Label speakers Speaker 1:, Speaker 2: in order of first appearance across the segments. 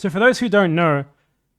Speaker 1: So for those who don't know,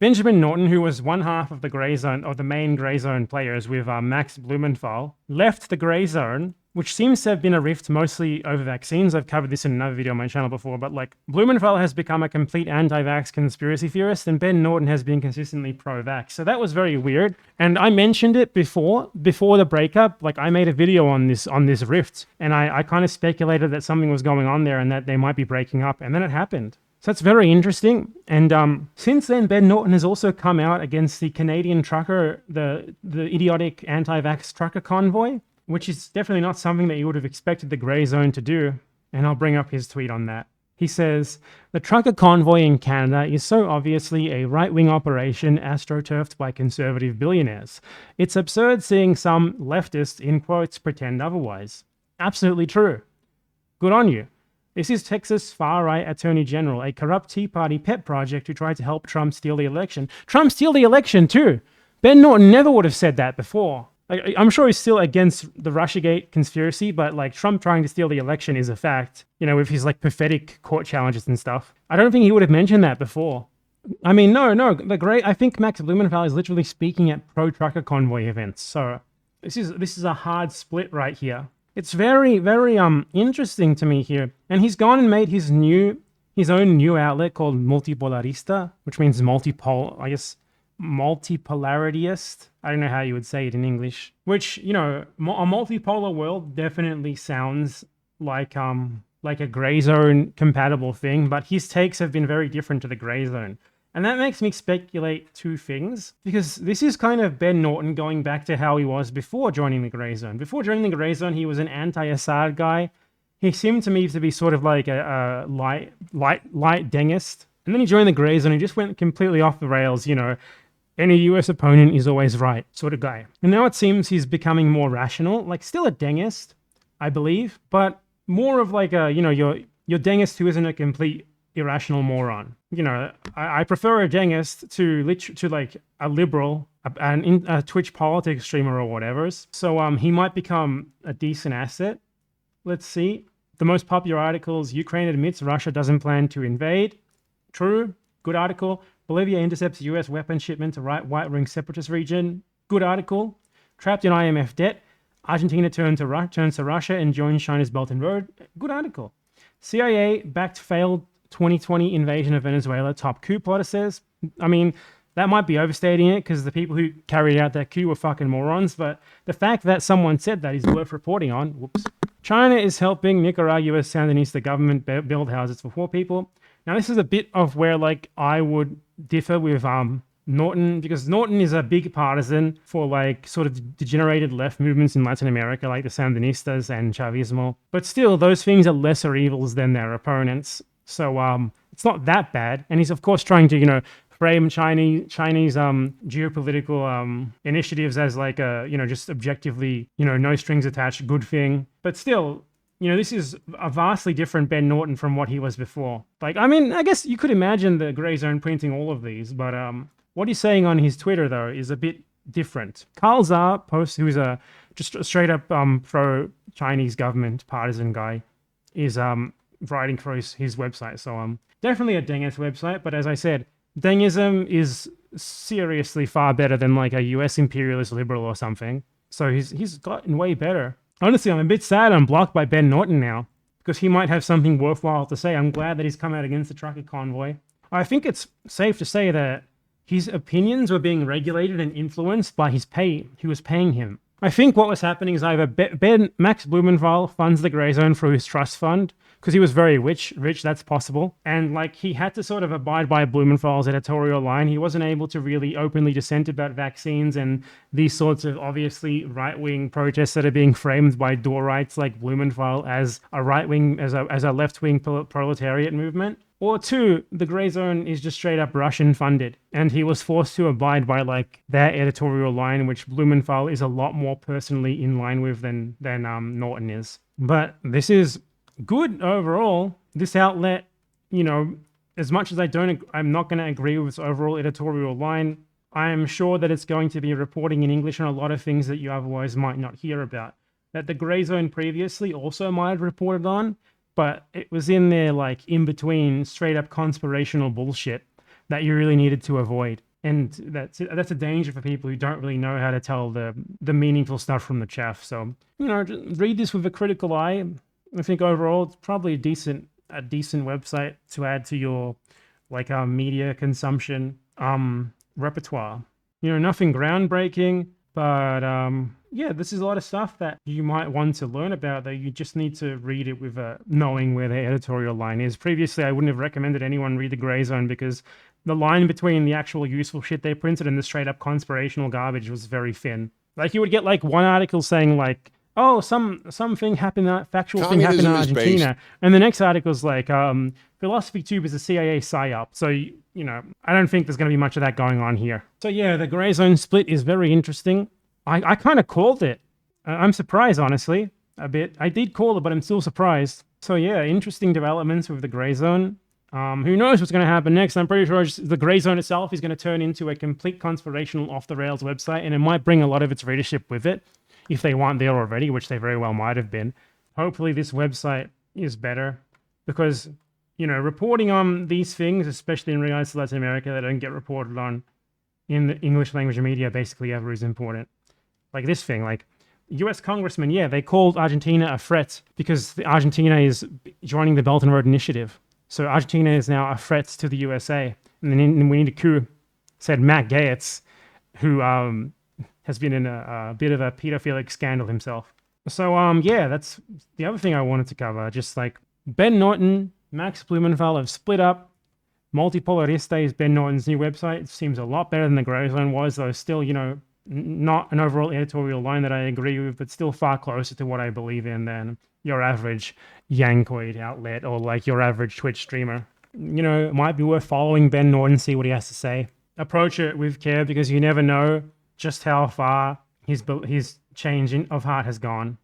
Speaker 1: Benjamin Norton, who was one half of the Grayzone, or the main Grayzone players with Max Blumenthal, left the Grayzone, which seems to have been a rift mostly over vaccines. I've covered this in another video on my channel before, but like Blumenthal has become a complete anti-vax conspiracy theorist, and Ben Norton has been consistently pro-vax. So that was very weird. And I mentioned it before the breakup. Like I made a video on this rift, and I kind of speculated that something was going on there and that they might be breaking up, and then it happened. So that's very interesting. And since then, Ben Norton has also come out against the Canadian trucker, the idiotic anti-vax trucker convoy, which is definitely not something that you would have expected the Grayzone to do. And I'll bring up his tweet on that. He says, the trucker convoy in Canada is so obviously a right-wing operation astroturfed by conservative billionaires. It's absurd seeing some leftists, in quotes, pretend otherwise. Absolutely true. Good on you. This is Texas far-right Attorney General, a corrupt Tea Party pet project who tried to help Trump steal the election. Trump steal the election too! Ben Norton never would have said that before. Like, I'm sure he's still against the Russiagate conspiracy, but like Trump trying to steal the election is a fact, you know, with his like pathetic court challenges and stuff. I don't think he would have mentioned that before. I mean, no, I think Max Blumenthal is literally speaking at pro-trucker convoy events. So this is a hard split right here. It's very, very interesting to me here. And he's gone and made his own new outlet called Multipolarista, which means multipolarityist. I don't know how you would say it in English. Which, you know, a multipolar world definitely sounds like a Grayzone compatible thing, but his takes have been very different to the Grayzone. And that makes me speculate two things, because this is kind of Ben Norton going back to how he was before joining the Grayzone. Before joining the Grayzone, he was an anti-Assad guy. He seemed to me to be sort of like a light dengist. And then he joined the Grayzone and he just went completely off the rails, you know, any US opponent is always right sort of guy. And now it seems he's becoming more rational, like still a dengist, I believe, but more of like a, you know, your dengist who isn't a complete irrational moron. You know, I prefer a dengist to like a liberal, a Twitch politics streamer or whatever. So he might become a decent asset. Let's see. The most popular articles: Ukraine admits Russia doesn't plan to invade. True. Good article. Bolivia intercepts US weapon shipment to right-wing separatist region. Good article. Trapped in IMF debt. Argentina turns to Russia and joins China's Belt and Road. Good article. CIA backed failed 2020 invasion of Venezuela. Top coup plotter says. I mean, that might be overstating it because the people who carried out that coup were fucking morons, but the fact that someone said that is worth reporting on. Whoops. China is helping Nicaragua's Sandinista government build houses for poor people. Now, this is a bit of where, like, I would differ with Norton, because Norton is a big partisan for, like, sort of degenerated left movements in Latin America, like the Sandinistas and Chavismo. But still, those things are lesser evils than their opponents. So it's not that bad. And he's, of course, trying to, you know, frame Chinese geopolitical initiatives as like a, you know, just objectively, you know, no strings attached, good thing. But still, you know, this is a vastly different Ben Norton from what he was before. Like, I mean, I guess you could imagine the Grayzone printing all of these, but what he's saying on his Twitter, though, is a bit different. Carl Zar posts, who's just a straight up pro-Chinese government partisan guy, is writing for his website. So definitely a Dengist website, but as I said, Dengism is seriously far better than like a US imperialist liberal or something. So he's gotten way better. Honestly, I'm a bit sad I'm blocked by Ben Norton now, because he might have something worthwhile to say. I'm glad that he's come out against the trucker convoy. I think it's safe to say that his opinions were being regulated and influenced by his pay, who was paying him. I think what was happening is either Max Blumenthal funds the Grayzone through his trust fund, because he was very rich, that's possible. And like he had to sort of abide by Blumenthal's editorial line. He wasn't able to really openly dissent about vaccines and these sorts of obviously right-wing protests that are being framed by door-rights like Blumenthal as a right-wing, as a left-wing proletariat movement. Or two, the Grayzone is just straight up Russian funded, and he was forced to abide by like their editorial line, which Blumenthal is a lot more personally in line with than Norton is. But this is good overall. This outlet, you know, as much as I'm not going to agree with its overall editorial line, I am sure that it's going to be reporting in English on a lot of things that you otherwise might not hear about. That the Grayzone previously also might have reported on, but it was in there like in between straight up conspirational bullshit. that you really needed to avoid. And that's a danger for people who don't really know how to tell the meaningful stuff from the chaff. So, just read this with a critical eye. I think overall it's probably a decent website to add to your media consumption repertoire. Nothing groundbreaking, but yeah, this is a lot of stuff that you might want to learn about, that you just need to read it with knowing where the editorial line is. Previously, I wouldn't have recommended anyone read the Grayzone because the line between the actual useful shit they printed and the straight up conspirational garbage was very thin. You would get one article saying oh, something happened, factual thing happened in Argentina, and the next article's philosophy tube is a CIA psyop. So I don't think there's going to be much of that going on here. So yeah, the Grayzone split is very interesting. I kind of called it. I'm surprised, honestly, a bit. I did call it, but I'm still surprised. So yeah, interesting developments with the Grayzone. Who knows what's going to happen next? I'm pretty sure the Grayzone itself is going to turn into a complete conspirational off-the-rails website, and it might bring a lot of its readership with it, if they weren't there already, which they very well might have been. Hopefully this website is better, because, reporting on these things, especially in regards to Latin America, that don't get reported on in the English language media basically ever, is important. Like this thing, US congressmen, yeah, they called Argentina a threat because Argentina is joining the Belt and Road Initiative. So Argentina is now a threat to the USA. And then we need a coup, said Matt Gaetz, who has been in a bit of a pedophilic scandal himself. So yeah, that's the other thing I wanted to cover. Just Ben Norton, Max Blumenthal have split up. Multipolarista is Ben Norton's new website. It seems a lot better than the Grayzone was, though still, not an overall editorial line that I agree with, but still far closer to what I believe in than your average Yankoid outlet or your average Twitch streamer. It might be worth following Ben Norton, see what he has to say. Approach it with care, because you never know just how far his change of heart has gone.